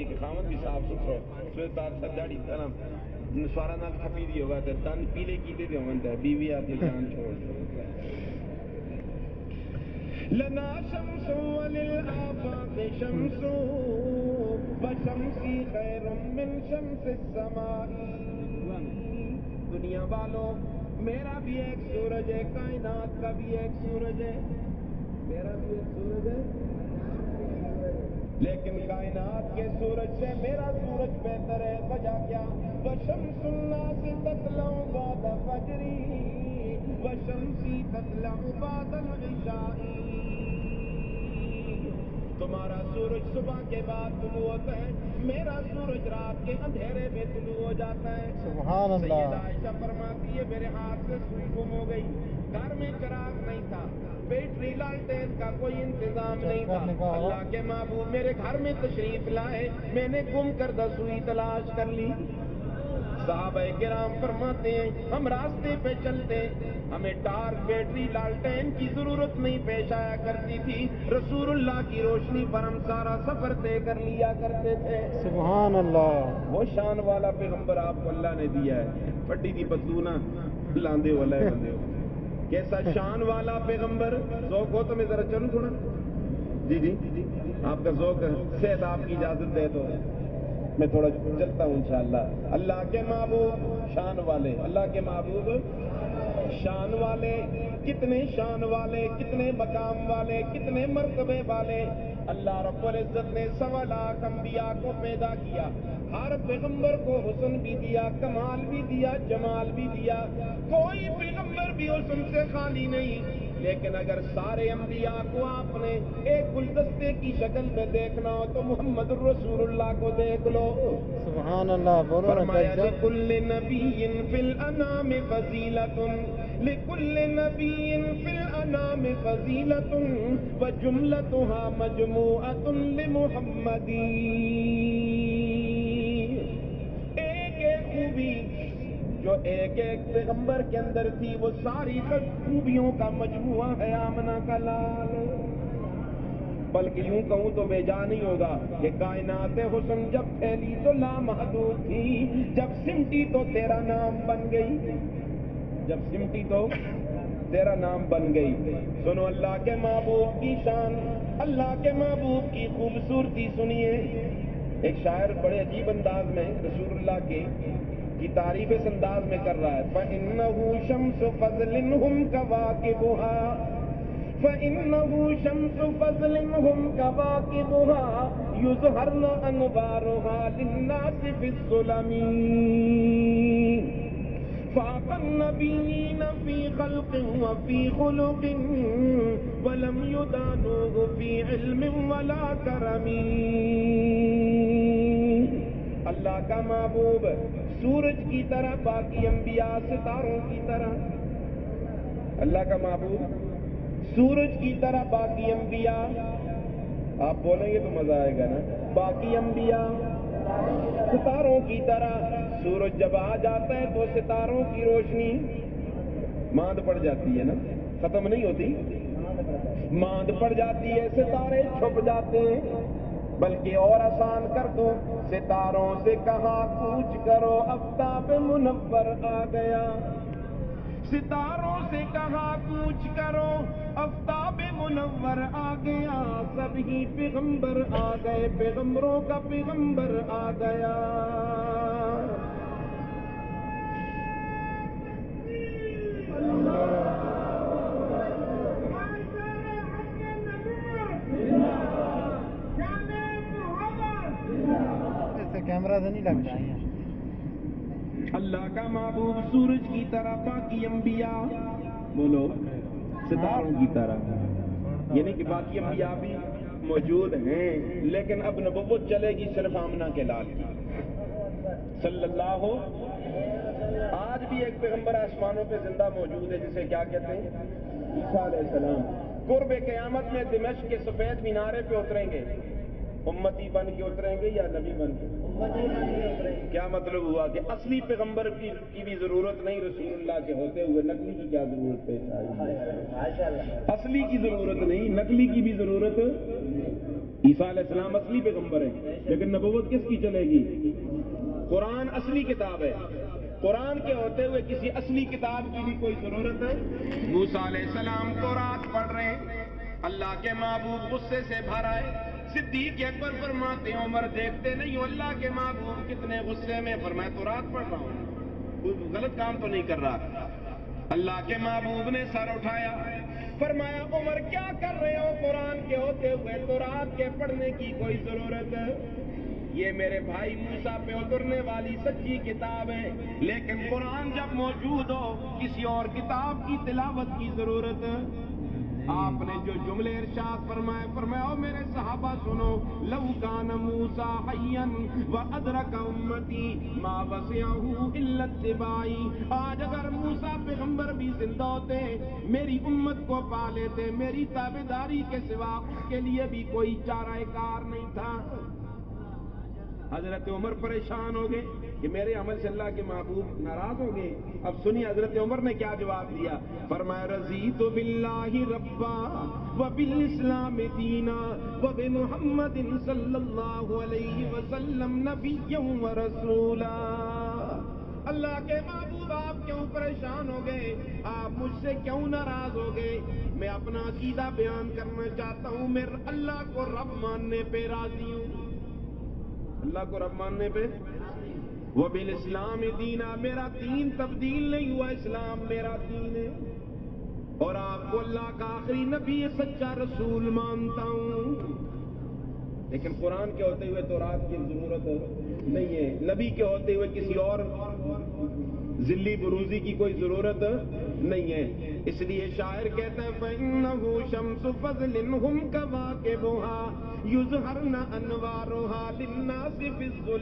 ہوتی ہے کہ خاوند بھی صاف ستھرا سویتار سجاڑی تنم نسوارا نال کھپی دی ہوگا تو دن پیلے کیتے دے ہوں ہے بیوی آتی جان چھوڑ لنا شمس وللآفاق شمس وشمسی خیر من شمس السماء دنیا والوں میرا بھی ایک سورج ہے کائنات کا بھی ایک سورج ہے میرا بھی ایک سورج ہے لیکن کائنات کے سورج سے میرا سورج بہتر ہے وجہ کیا وشمس الناس تطلع بعد فجری وشمسی تطلع بعد العشاء تمہارا سورج صبح کے بعد طلوع ہوتا ہے میرا سورج رات کے اندھیرے میں طلوع ہو جاتا ہے سبحان اللہ سیدہ عائشہ فرماتی ہے میرے ہاتھ سے سوئی گم ہو گئی گھر میں چراغ نہیں تھا بیٹری لالٹین کا کوئی انتظام نہیں تھا اللہ کے محبوب میرے گھر میں تشریف لائے میں نے گم کردہ سوئی تلاش کر لی صحابہ کرام فرماتے ہیں ہم راستے پہ چلتے ہمیں ٹارچ بیٹری لالٹین کی ضرورت نہیں پیش آیا کرتی تھی رسول اللہ کی روشنی پر ہم سارا سفر طے کر لیا کرتے تھے سبحان اللہ وہ شان والا پیغمبر آپ کو اللہ نے دیا ہے پٹی دی پتلونا لاندے والا ہے بندے کیسا شان والا پیغمبر ذوق ہو تو میں ذرا چلوں تھوڑا جی جی آپ کا ذوق صحت آپ کی اجازت دے تو میں تھوڑا چلتا ہوں انشاءاللہ اللہ کے محبوب شان والے اللہ کے محبوب شان والے کتنے شان والے کتنے مقام والے کتنے مرتبے والے اللہ رب العزت نے 1.25 لاکھ انبیاء کو پیدا کیا ہر پیغمبر کو حسن بھی دیا کمال بھی دیا جمال بھی دیا کوئی پیغمبر بھی حسن سے خالی نہیں لیکن اگر سارے انبیاء کو آپ نے ایک گلدستے کی شکل میں دیکھنا ہو تو محمد الرسول اللہ کو دیکھ لو سبحان اللہ فرمایا لِكُلِّ نَبِيٍّ فِي الْأَنَامِ فَضِيلَةٌ لِكُلِّ نَبِيٍّ فِي الْأَنَامِ فَضِيلَةٌ وَجُمْلَتُهَا مَجْمُوعَةٌ لِمُحَمَّدٍ ایک ایک خوبی جو ایک ایک پیغمبر کے اندر تھی وہ ساری خوبیوں کا مجموعہ ہے آمنہ کا لال بلکہ یوں کہوں تو بے جا نہیں ہوگا کہ کائنات حسن جب پھیلی تو لامحدود تھی جب سمٹی تو تیرا نام بن گئی جب سمٹی تو تیرا نام بن گئی سنو اللہ کے محبوب کی شان اللہ کے محبوب کی خوبصورتی سنیے ایک شاعر بڑے عجیب انداز میں رسول اللہ کی تعریف اس انداز میں کر رہا ہے فَإِنَّهُ شَمْسُ فَضْلٍ هُمْ كَوَاكِبُهَا فَإِنَّهُ شَمْسُ فَضْلٍ هُمْ كَوَاكِبُهَا يُظْهَرْنَ أَنْوَارُهَا لِلنَّاسِ فِي الظُّلَمِ فَاقَ النَّبِيِّينَ فِي خَلْقٍ وَفِي خُلُقٍ وَلَمْ يُدَانُوهُ فِي عِلْمٍ وَلَا كَرَمٍ اللہ کا محبوب سورج کی طرح باقی انبیاء ستاروں کی طرح اللہ کا محبوب سورج کی طرح باقی انبیاء آپ بولیں گے تو مزہ آئے گا نا باقی انبیاء ستاروں کی طرح سورج جب آ جاتا ہے تو ستاروں کی روشنی ماند پڑ جاتی ہے نا ختم نہیں ہوتی ماند پڑ جاتی ہے ستارے چھپ جاتے ہیں بلکہ اور آسان کر دو ستاروں سے کہاں کوچ کرو آفتاب منور آ گیا ستاروں سے کہاں کوچ کرو آفتاب منور آ گیا سبھی پیغمبر آ گئے پیغمبروں کا پیغمبر آ گیا کیمرہ سے نہیں لگتا ہے اللہ کا محبوب سورج کی طرح باقی انبیاء بولو ستاروں کی طرح یعنی کہ باقی انبیاء بھی موجود ہیں لیکن اب نبوت چلے گی صرف آمنہ کے لال کی صلی اللہ آج بھی ایک پیغمبر آسمانوں پہ زندہ موجود ہے جسے کیا کہتے ہیں عیسیٰ علیہ السلام قرب قیامت میں دمشق کے سفید مینارے پہ اتریں گے امتی بن کے اتریں گے یا نبی بن کے کیا مطلب ہوا کہ اصلی پیغمبر کی بھی ضرورت نہیں رسول اللہ کے ہوتے ہوئے نقلی کی کیا ضرورت پیش آئی اصلی کی ضرورت نہیں نقلی کی بھی ضرورت عیسیٰ علیہ السلام اصلی پیغمبر ہیں، لیکن نبوت کس کی چلے گی؟ قرآن اصلی کتاب ہے، قرآن کے ہوتے ہوئے کسی اصلی کتاب کی بھی کوئی ضرورت ہے؟ موسیٰ علیہ السلام تورات پڑھ رہے ہیں، اللہ کے محبوب غصے سے بھر آئے، صدیق اکبر فرماتے ہیں عمر دیکھتے نہیں ہو اللہ کے محبوب کتنے غصے میں، فرمایا تورات پڑھ رہا ہوں، کوئی غلط کام تو نہیں کر رہا۔ اللہ کے محبوب نے سر اٹھایا، فرمایا عمر کیا کر رہے ہو؟ قرآن کے ہوتے ہوئے تورات کے پڑھنے کی کوئی ضرورت ہے؟ یہ میرے بھائی موسیٰ پہ اترنے والی سچی کتاب ہے، لیکن قرآن جب موجود ہو کسی اور کتاب کی تلاوت کی ضرورت ہے؟ آپ نے جو جملے ارشاد فرمائے، فرمایا او میرے صحابہ سنو، لو کان موسیٰ حیا وادرک امتی ما وسعہ الا اتباعی، آج اگر موسیٰ پیغمبر بھی زندہ ہوتے میری امت کو پا لیتے، میری تابعداری کے سوا اس کے لیے بھی کوئی چارہ کار نہیں تھا۔ حضرت عمر پریشان ہو گئے کہ میرے عمل سے اللہ کے محبوب ناراض ہو گئے۔ اب سنیے حضرت عمر نے کیا جواب دیا، فرمایا رضیت باللہ ربا وبالاسلام دینا وبمحمد صلی اللہ علیہ وسلم نبیا ورسولا۔ اللہ کے محبوب آپ کیوں پریشان ہو گئے؟ آپ مجھ سے کیوں ناراض ہو گئے؟ میں اپنا عقیدہ بیان کرنا چاہتا ہوں، میں اللہ کو رب ماننے پہ راضی ہوں، اللہ کو رب ماننے پہ، وہ بالاسلام دینا، میرا دین تبدیل نہیں ہوا، اسلام میرا دین ہے، اور آپ کو اللہ کا آخری نبی سچا رسول مانتا ہوں۔ لیکن قرآن کے ہوتے ہوئے تورات کی ضرورت نہیں ہے، نبی کے ہوتے ہوئے کسی اور ذلی بروزی کی کوئی ضرورت نہیں ہے۔ اس لیے شاعر کہتا ہے فَإِنَّهُ شَمْسُ فَضْلٍ هُمْ كَوَاكِبُهَا يُظْهَرْنَ أَنْوَارُهَا لِلنَّاسِ فِي الظُّلَمِ